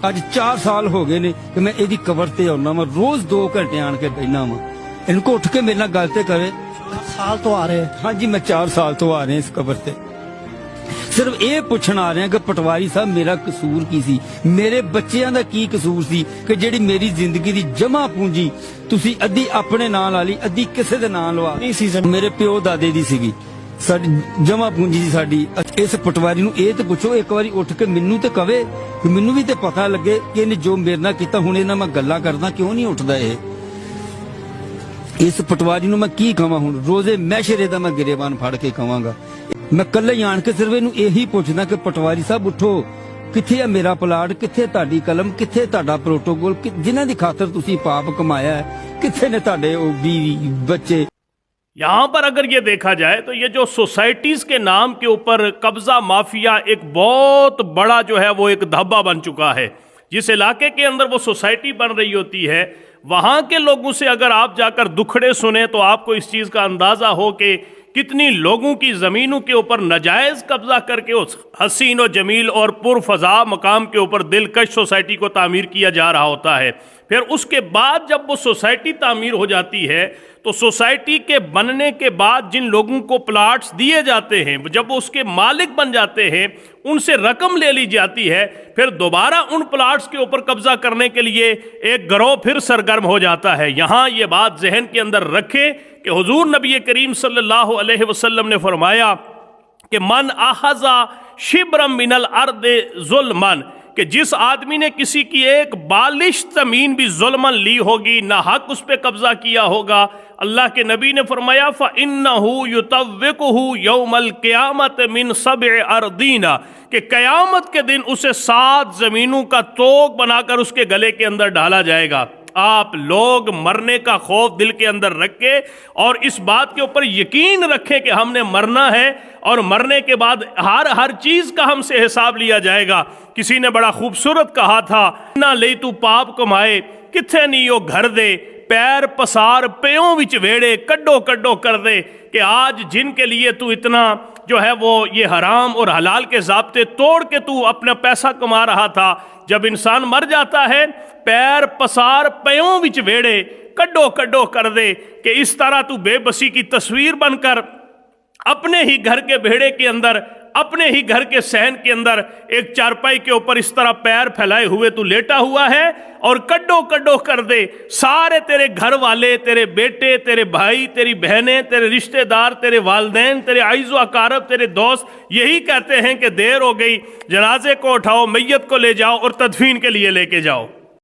ਅੱਜ 4 ਸਾਲ ਹੋ ਗਏ ਨੇ ਕਿ ਮੈਂ ਇਹਦੀ ਕਬਰ ਤੇ ਆਉਣਾ ਵਾ, ਰੋਜ਼ 2 ਘੰਟੇ ਆਣ ਕੇ ਬੈਠਣਾ ਵਾ। ਇਹਨੂੰ ਕੋ ਉੱਠ ਕੇ ਮੇਰੇ ਨਾਲ ਗੱਲ ਤੇ ਕਰੇ। ਸਾਲ ਤੋਂ ਆ ਰਹੇ? ਹਾਂਜੀ, ਮੈਂ 4 ਸਾਲ ਤੋਂ ਆ ਰਿਹਾ ਇਸ ਕਬਰ ਤੇ। ਸਿਰਫ ਇਹ ਪੁੱਛਣ ਆ ਰਿਹਾ ਕਿ ਪਟਵਾਰੀ ਸਾਹਿਬ ਮੇਰਾ ਕਸੂਰ ਕੀ ਸੀ, ਮੇਰੇ ਬੱਚਿਆਂ ਦਾ ਕੀ ਕਸੂਰ ਸੀ ਕਿ ਜਿਹੜੀ ਮੇਰੀ ਜ਼ਿੰਦਗੀ ਦੀ ਜਮਾ ਪੂੰਜੀ ਤੁਸੀਂ ਅੱਧੀ ਆਪਣੇ ਨਾਂ ਲਾ ਲਈ, ਅੱਧੀ ਕਿਸੇ ਦੇ ਨਾਂ ਲਵਾ। ਮੇਰੇ ਪਿਓ ਦਾਦੇ ਦੀ ਸੀਗੀ, ਸਾਡੀ ਜਮਾ ਪੂੰਜੀ ਸੀ ਸਾਡੀ। ਇਸ ਪਟਵਾਰੀ ਨੂੰ ਇਹ ਤੇ ਪੁੱਛੋ ਇੱਕ ਵਾਰੀ ਉੱਠ ਕੇ ਮੈਨੂੰ ਤੇ ਕਵੇ ਕਿ ਮੈਨੂੰ ਵੀ ਤੇ ਪਤਾ ਲੱਗੇ ਕਿ ਇਹਨੇ ਜੋ ਮੇਰੇ ਨਾਲ ਕੀਤਾ। ਹੁਣ ਇਹਨਾਂ ਮੈਂ ਗੱਲਾਂ ਕਰਦਾ, ਕਿਉਂ ਨਹੀਂ ਉੱਠਦਾ ਇਹ? ਇਸ ਪਟਵਾਰੀ ਨੂੰ ਮੈਂ ਕੀ ਕਹਾਂ? ਹੁਣ ਰੋਜ਼ੇ ਮੈਸ਼ਰੇ ਦਾ ਮੈਂ ਗਿਰੇਬਾਨ ਫੜ ਕੇ ਕਵਾਂਗਾ। ਮੈਂ ਕੱਲੇ ਹੀ ਆਣ ਕੇ ਸਿਰਫ ਇਹਨੂੰ ਇਹੀ ਪੁੱਛਦਾ ਕਿ ਪਟਵਾਰੀ ਸਾਹਿਬ ਉੱਠੋ, ਕਿੱਥੇ ਆ ਮੇਰਾ ਪਲਾਟ, ਕਿੱਥੇ ਤੁਹਾਡੀ ਕਲਮ, ਕਿੱਥੇ ਤੁਹਾਡਾ ਪ੍ਰੋਟੋਕੋਲ, ਜਿਨ੍ਹਾਂ ਦੀ ਖਾਤਰ ਤੁਸੀਂ ਪਾਪ ਕਮਾਇਆ ਹੈ, ਕਿੱਥੇ ਨੇ ਤੁਹਾਡੇ ਉਹ बीवी बच्चे। यहाँ पर अगर ये देखा जाए तो ये जो सोसाइटीज के नाम के ऊपर कब्जा माफिया एक बहुत बड़ा जो है वो एक धब्बा बन चुका है। जिस इलाके के अंदर वो सोसाइटी बन रही होती है, वहाँ के लोगों से अगर आप जाकर दुखड़े सुने तो आपको इस चीज़ का अंदाज़ा हो कि कितनी लोगों की ज़मीनों के ऊपर नाजायज़ कब्जा करके उस हसीन और जमील और पुरफज़ा मकाम के ऊपर दिलकश सोसाइटी को तामीर किया जा रहा होता है। फिर उसके बाद जब वो सोसाइटी तामीर हो जाती है तो सोसाइटी के बनने के बाद जिन लोगों को प्लाट्स दिए जाते हैं, जब वो उसके मालिक बन जाते हैं, उनसे रकम ले ली जाती है, फिर दोबारा उन प्लाट्स के ऊपर कब्जा करने के लिए एक गिरोह फिर सरगर्म हो जाता है। यहाँ ये बात जहन के अंदर रखें कि हुजूर नबी करीम सल्लल्लाहु अलैहि वसल्लम ने फरमाया कि मन अहज़ा शिब्रम मिनल अर्द ज़ुल्मन, कि जिस आदमी ने किसी की एक बालिश ज़मीन भी ज़ुल्मन ली होगी, ना हक उस पर कब्ज़ा किया होगा, अल्लाह के नबी ने फरमाया फ़इन्नहु युतव्विकुहु यौमल क़ियामत मिन सब'i अर्दीना, कि क़यामत के दिन उसे 7 ज़मीनों का तोग बनाकर उसके गले के अंदर डाला जाएगा। आप लोग मरने का खौफ दिल के अंदर रखें और इस बात के ऊपर यकीन रखें कि हमने मरना है और मरने के बाद हर चीज़ का हमसे हिसाब लिया जाएगा। किसी ने बड़ा खूबसूरत कहा था, ना ले तू पाप कमाए किथे नहीं ओ घर दे, पैर पसार प्यों विच वेड़े कड्डो कड्डो कर दे, कि आज जिनके लिए तू इतना जो है वो ये हराम और हलाल के ज़ाब्ते तोड़ के तू अपना पैसा कमा रहा था, जब इंसान मर जाता है पैर पसार प्यों विच वेड़े कड्डो कड्डो कर दे, कि इस तरह तू बेबसी की तस्वीर बनकर अपने ही घर के बेड़े के अंदर, अपने ही घर के सहन के अंदर एक चारपाई के ऊपर इस तरह पैर फैलाए हुए तू लेटा हुआ है और कड्डो कड्डो कर दे। सारे तेरे घर वाले, तेरे बेटे, तेरे भाई, तेरी बहनें, तेरे रिश्तेदार, तेरे वालदैन, तेरे आइज़ो अकारब, तेरे दोस्त यही कहते हैं कि देर हो गई, जनाजे को उठाओ, मैयत को ले जाओ और तदफीन के लिए लेके जाओ।